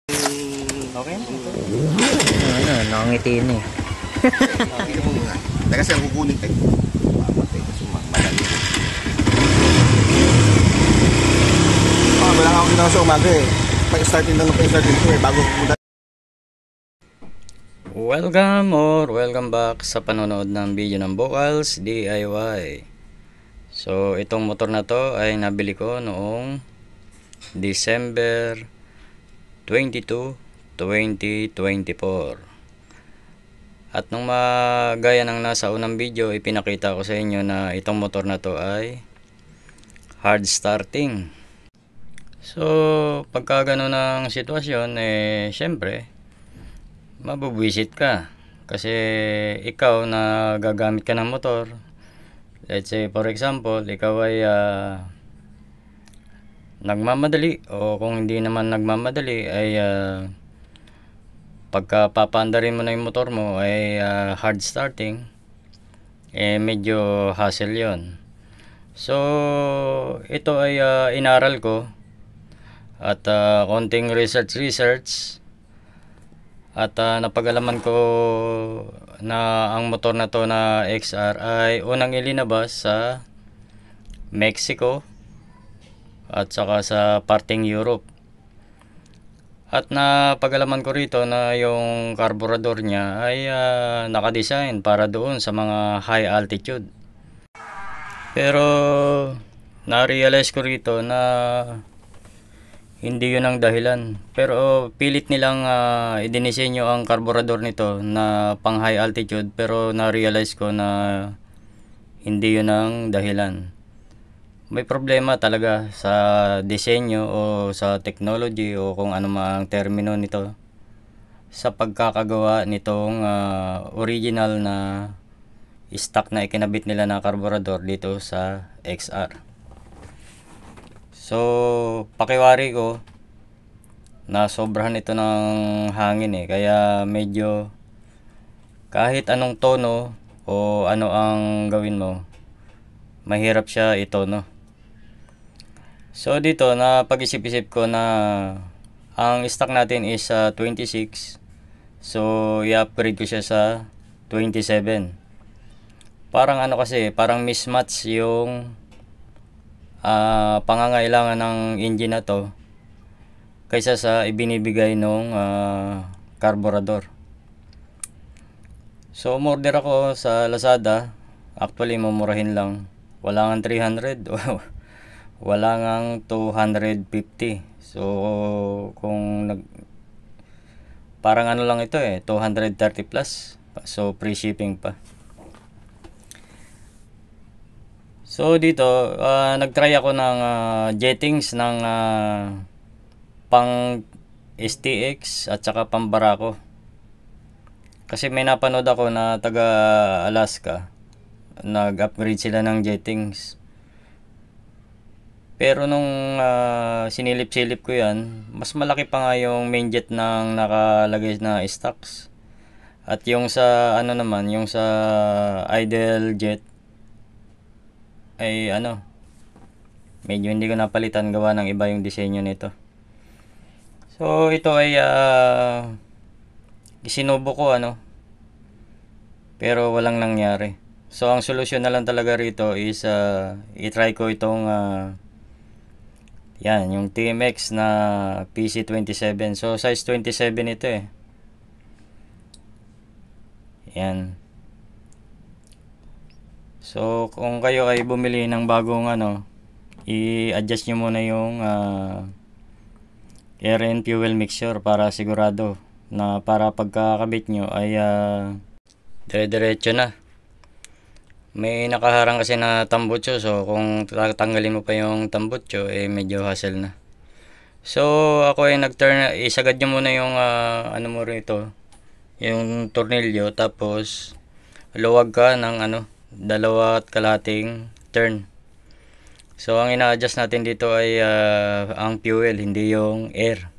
Okay na. Ano, nakangiti na eh. Hindi mo nga. Kasi ang kukunin kayo. Mamatay na sumadali. Wala nga akong ginawa sa umaga eh. Pa-starting lang ng pa-starting ko eh. Bago pumunta. Welcome back sa panonood ng video ng Vocals DIY. So, itong motor na to ay nabili ko noong December 22, 2024. At nung magaya ng nasa unang video, ipinakita ko sa inyo na itong motor na to ay hard starting. So, pagka gano'n ang sitwasyon, syempre, mabubwisit ka. Kasi ikaw na gagamit ka ng motor, let's say for example, ikaw ay nagmamadali, o kung hindi naman nagmamadali ay pagka papaandarin mo na yung motor mo ay hard starting, medyo hassle yon. So ito ay inaral ko at konting research at napag-alaman ko na ang motor na to na XR ay unang ilinabas sa Mexico at saka sa parteng Europe. At napag-alaman ko rito na yung carburetor niya ay nakadesign para doon sa mga high altitude. Pero na-realize ko rito na hindi yun ang dahilan. Pero pilit nilang idinisenyo ang carburetor nito na pang high altitude, pero na-realize ko na hindi yun ang dahilan. May problema talaga sa disenyo o sa technology o kung ano mang termino nito sa pagkakagawa nitong original na stock na ikinabit nila na carburetor dito sa XR. So, pakiwari ko na sobrahan ito ng hangin kaya medyo kahit anong tono o ano ang gawin mo, mahirap siya itono. So dito na pag-isip-isip ko na ang stock natin is 26. So i-upgrade ko siya sa 27. Parang ano kasi, parang mismatch yung pangangailangan ng engine na to kaysa sa ibinibigay nung carburetor. So umorder ako sa Lazada. Actually mumurahin lang. Wala nga 300. Wala ngang 250. So kung parang ano lang ito 230 plus. So free shipping pa. So dito nagtry ako ng jettings ng pang STX at saka pang Barako. Kasi may napanood ako na taga Alaska, nag-upgrade sila ng jettings. Pero nung sinilip-silip ko yan, mas malaki pa nga yung main jet ng nakalagay na stocks. At yung sa ano naman, yung sa idle jet ay medyo hindi ko napalitan, gawa ng iba yung disenyo nito. So ito ay isinubo ko pero walang nangyari. So ang solusyon na lang talaga rito is i-try ko itong yan, yung TMX na PC27. So size 27 ito yan. So kung kayo ay bumili ng bagong i-adjust nyo muna yung air and fuel mixture para sigurado na para pagkakabit nyo ay dire-diretso na. May nakaharang kasi na tambutso, so kung tatanggalin mo pa yung tambutso medyo hassle na. So ako ay nag-turn, isagad nyo muna yung ano mo rito, yung tornilyo, tapos luwag ka ng 2.5 turn. So ang ina-adjust natin dito ay ang fuel, hindi yung air.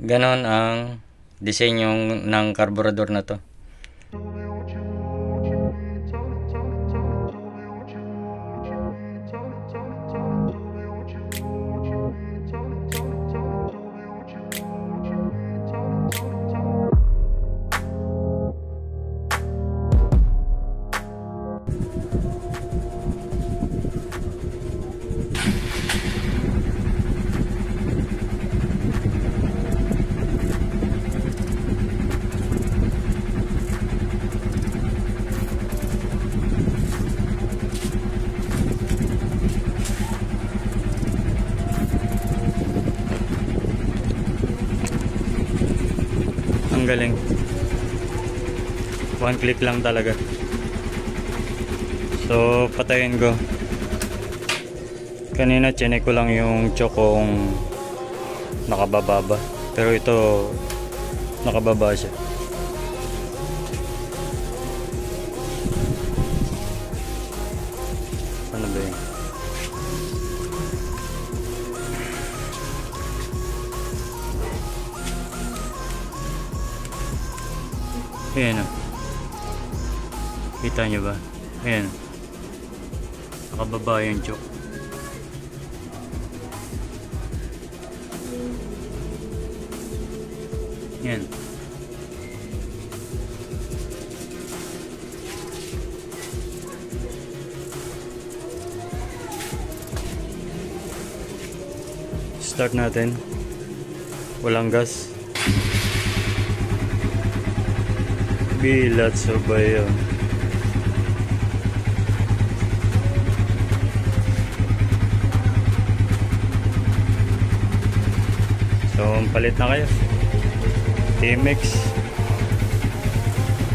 Ganon ang disenyo ng carburetor na to. Ang galing. One click lang talaga. So, patayin ko. Kanina, chinek ko lang yung choke kung nakababa ba. Pero ito, nakababa siya. Ano ba yun? Ayan o. Kita nyo ba? Ayan. Nakababa yung choke. Yan. Start natin. Walang gas. Bilat sa bayo. So, palit na kayo. TMX.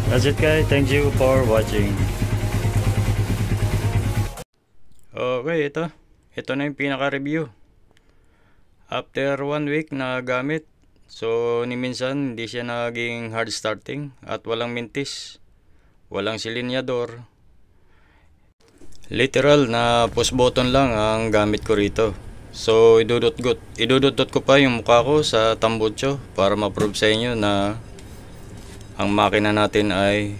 That's it guys. Thank you for watching. Okay, ito. Ito na yung pinaka-review. After 1 week na gamit, so ni minsan hindi siya naging hard starting at walang mintis, walang silinyador. Literal na push button lang ang gamit ko rito. So idudot ko pa yung mukha ko sa tambucho para ma-prove sa inyo na ang makina natin ay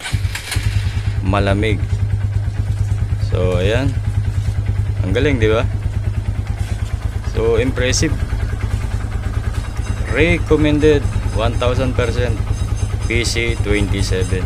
malamig. So ayan. Ang galing, di ba? So impressive. Recommended 1000% PC27.